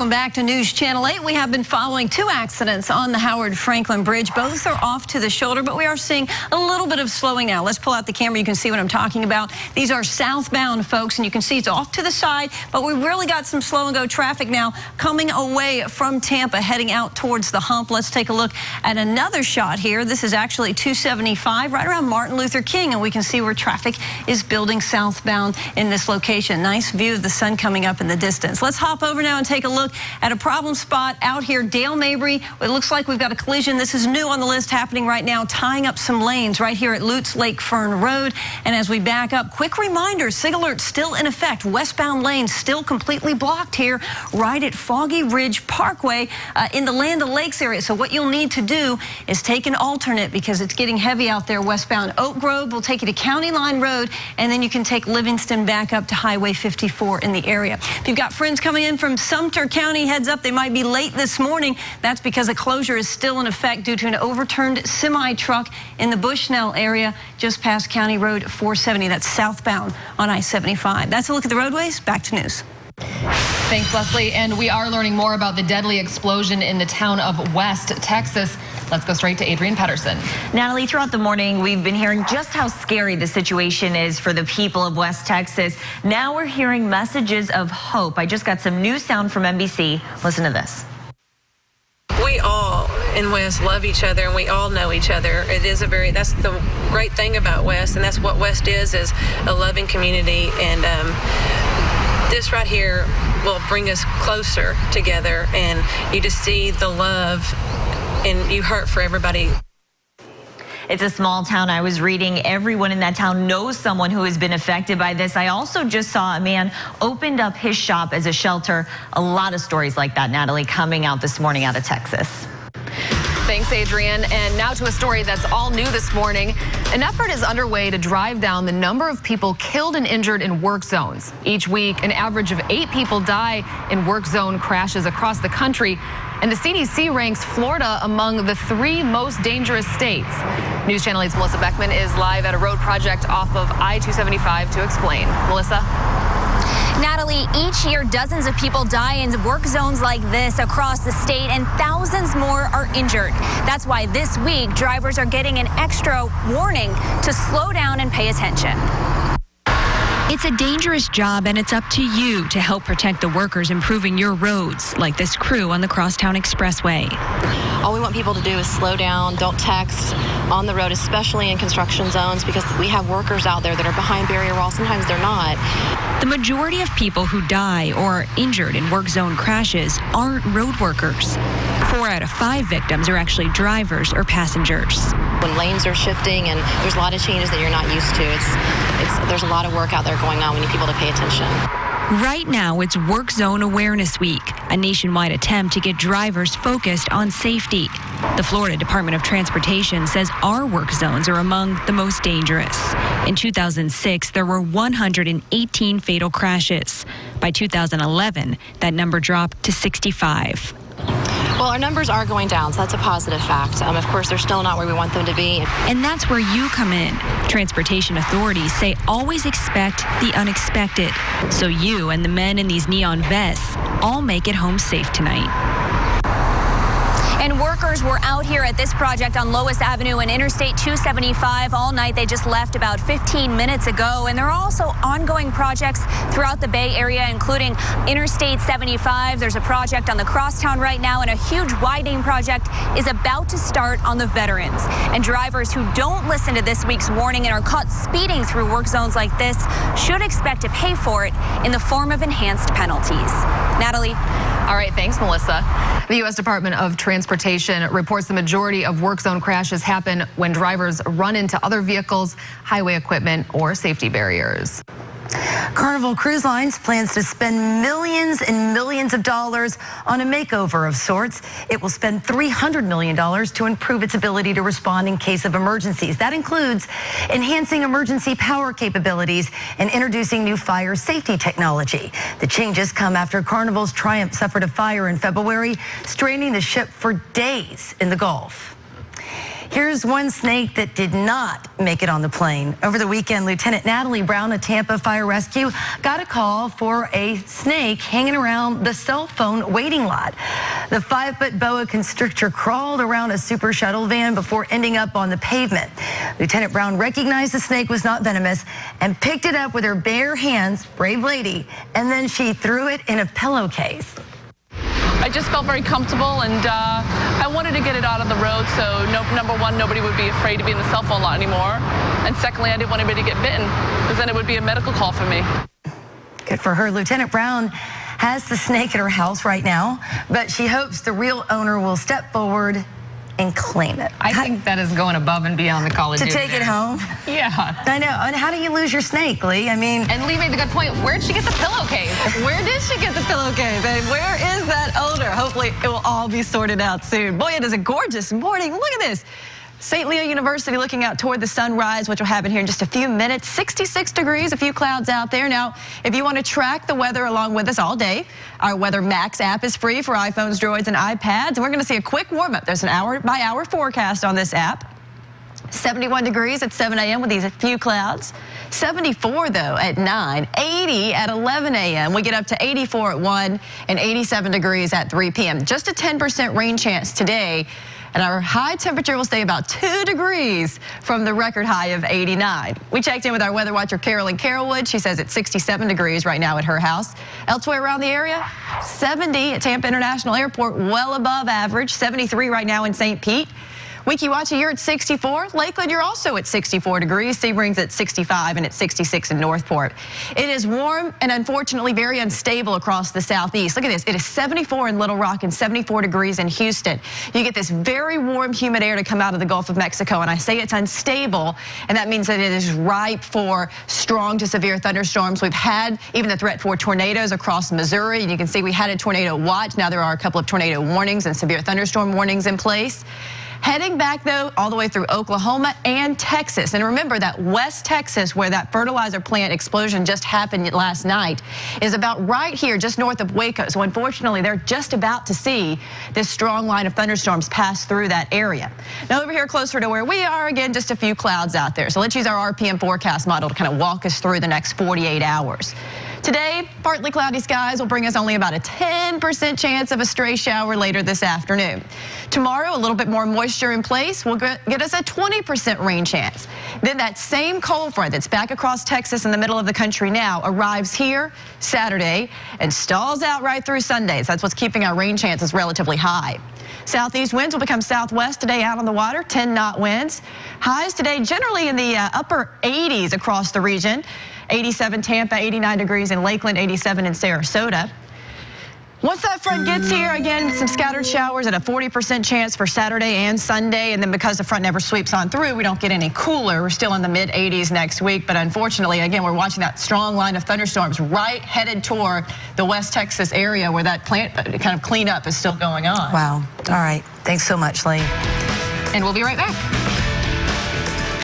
Welcome back to News Channel 8. We have been following two accidents on the Howard Franklin Bridge. Both are off to the shoulder, but we are seeing a little bit of slowing now. Let's pull out the camera. You can see what I'm talking about. These are southbound, folks, and you can see it's off to the side, but we really got some slow and go traffic now coming away from Tampa, heading out towards the hump. Let's take a look at another shot here. This is actually 275 right around Martin Luther King, and we can see where traffic is building southbound in this location. Nice view of the sun coming up in the distance. Let's hop over now and take a look at a problem spot out here, Dale Mabry. It looks like we've got a collision. This is new on the list happening right now, tying up some lanes right here at Lutz Lake Fern Road. And as we back up, quick reminder, SIG alert still in effect. Westbound lanes still completely blocked here right at Foggy Ridge Parkway in the Land O'Lakes area. So what you'll need to do is take an alternate because it's getting heavy out there westbound. Oak Grove will take you to County Line Road, and then you can take Livingston back up to Highway 54 in the area. If you've got friends coming in from Sumter County, heads up, they might be late this morning. That's because a closure is still in effect due to an overturned semi-truck in the Bushnell area just past County Road 470. That's southbound on I-75. That's a look at the roadways. Back to news. Thanks, Leslie. And we are learning more about the deadly explosion in the town of West Texas. Let's go straight to Adrienne Pedersen. Natalie, throughout the morning, we've been hearing just how scary the situation is for the people of West Texas. Now we're hearing messages of hope. I just got some new sound from NBC. Listen to this. We all in West love each other, and we all know each other. That's the great thing about West, and that's what West is a loving community. And this right here will bring us closer together, and you just see the love, and you hurt for everybody. It's a small town. I was reading everyone in that town knows someone who has been affected by this. I also just saw a man opened up his shop as a shelter. A lot of stories like that, Natalie, coming out this morning out of Texas. Thanks, Adrienne. And now to a story that's all new this morning. An effort is underway to drive down the number of people killed and injured in work zones. Each week, an average of 8 people die in work zone crashes across the country. And the CDC ranks Florida among the 3 most dangerous states. News Channel 8's Melissa Beckman is live at a road project off of I-275 to explain. Melissa? Natalie, each year dozens of people die in work zones like this across the state, and thousands more are injured. That's why this week drivers are getting an extra warning to slow down and pay attention. It's a dangerous job, and it's up to you to help protect the workers improving your roads, like this crew on the Crosstown Expressway. All we want people to do is slow down, don't text on the road, especially in construction zones, because we have workers out there that are behind barrier walls. Sometimes they're not. The majority of people who die or are injured in work zone crashes aren't road workers. 4 out of 5 victims are actually drivers or passengers. When lanes are shifting and there's a lot of changes that you're not used to, there's a lot of work out there going on. We need people to pay attention. Right now, it's Work Zone Awareness Week, a nationwide attempt to get drivers focused on safety. The Florida Department of Transportation says our work zones are among the most dangerous. In 2006, there were 118 fatal crashes. By 2011, that number dropped to 65. Well, our numbers are going down, so that's a positive fact. Of course, they're still not where we want them to be. And that's where you come in. Transportation authorities say always expect the unexpected. So you and the men in these neon vests all make it home safe tonight. And workers were out here at this project on Lois Avenue and Interstate 275 all night. They just left about 15 minutes ago. And there are also ongoing projects throughout the Bay Area, including Interstate 75. There's a project on the Crosstown right now, and a huge widening project is about to start on the Veterans. And drivers who don't listen to this week's warning and are caught speeding through work zones like this should expect to pay for it in the form of enhanced penalties. Natalie? All right, thanks, Melissa. The U.S. Department of Transportation reports the majority of work zone crashes happen when drivers run into other vehicles, highway equipment, or safety barriers. Carnival Cruise Lines plans to spend millions and millions of dollars on a makeover of sorts. It will spend $300 million to improve its ability to respond in case of emergencies. That includes enhancing emergency power capabilities and introducing new fire safety technology. The changes come after Carnival's Triumph suffered a fire in February, stranding the ship for days in the Gulf. Here's one snake that did not make it on the plane. Over the weekend, Lieutenant Natalie Brown of Tampa Fire Rescue got a call for a snake hanging around the cell phone waiting lot. The 5-foot boa constrictor crawled around a super shuttle van before ending up on the pavement. Lieutenant Brown recognized the snake was not venomous and picked it up with her bare hands, brave lady, and then she threw it in a pillowcase. I just felt very comfortable, and I wanted to get it out on the road, so number one, nobody would be afraid to be in the cell phone lot anymore, and secondly, I didn't want anybody to get bitten, because then it would be a medical call for me. Good for her. Lieutenant Brown has the snake at her house right now, but she hopes the real owner will step forward and claim it. I think that is going above and beyond the Call of Duty. To take it home? Yeah. I know. And how do you lose your snake, Lee? I mean... And Lee made the good point. Where'd she get the pillowcase? Where did she get the pillowcase? And where is that odor? Hopefully it will all be sorted out soon. Boy, it is a gorgeous morning. Look at this. St. Leo University looking out toward the sunrise, which will happen here in just a few minutes. 66 degrees, a few clouds out there. Now, if you want to track the weather along with us all day, our Weather Max app is free for iPhones, Droids, and iPads. And we're going to see a quick warm-up. There's an hour-by-hour forecast on this app. 71 degrees at 7 a.m. with these few clouds. 74, though, at 9. 80 at 11 a.m. We get up to 84 at 1 and 87 degrees at 3 p.m. Just a 10% rain chance today. And our high temperature will stay about 2 degrees from the record high of 89. We checked in with our weather watcher, Carolyn Carrollwood. She says it's 67 degrees right now at her house. Elsewhere around the area, 70 at Tampa International Airport, well above average. 73 right now in St. Pete. Weeki-Wachee, you're at 64. Lakeland, you're also at 64 degrees. Sebring's at 65 and at 66 in Northport. It is warm and unfortunately very unstable across the southeast. Look at this. It is 74 in Little Rock and 74 degrees in Houston. You get this very warm, humid air to come out of the Gulf of Mexico, and I say it's unstable, and that means that it is ripe for strong to severe thunderstorms. We've had even the threat for tornadoes across Missouri, and you can see we had a tornado watch. Now there are a couple of tornado warnings and severe thunderstorm warnings in place. Heading back, though, all the way through Oklahoma and Texas. And remember that West Texas, where that fertilizer plant explosion just happened last night, is about right here, just north of Waco. So unfortunately, they're just about to see this strong line of thunderstorms pass through that area. Now over here closer to where we are, again, just a few clouds out there. So let's use our RPM forecast model to kind of walk us through the next 48 hours. Today, partly cloudy skies will bring us only about a 10% chance of a stray shower later this afternoon. Tomorrow, a little bit more moisture in place will get us a 20% rain chance. Then that same cold front that's back across Texas in the middle of the country now arrives here Saturday and stalls out right through Sunday. So that's what's keeping our rain chances relatively high. Southeast winds will become southwest today out on the water, 10-knot winds. Highs today generally in the upper 80s across the region. 87 Tampa, 89 degrees in Lakeland, 87 in Sarasota. Once that front gets here, again, some scattered showers at a 40% chance for Saturday and Sunday. And then because the front never sweeps on through, we don't get any cooler. We're still in the mid-80s next week. But unfortunately, again, we're watching that strong line of thunderstorms right headed toward the West Texas area where that plant kind of cleanup is still going on. Wow. All right. Thanks so much, Lee. And we'll be right back.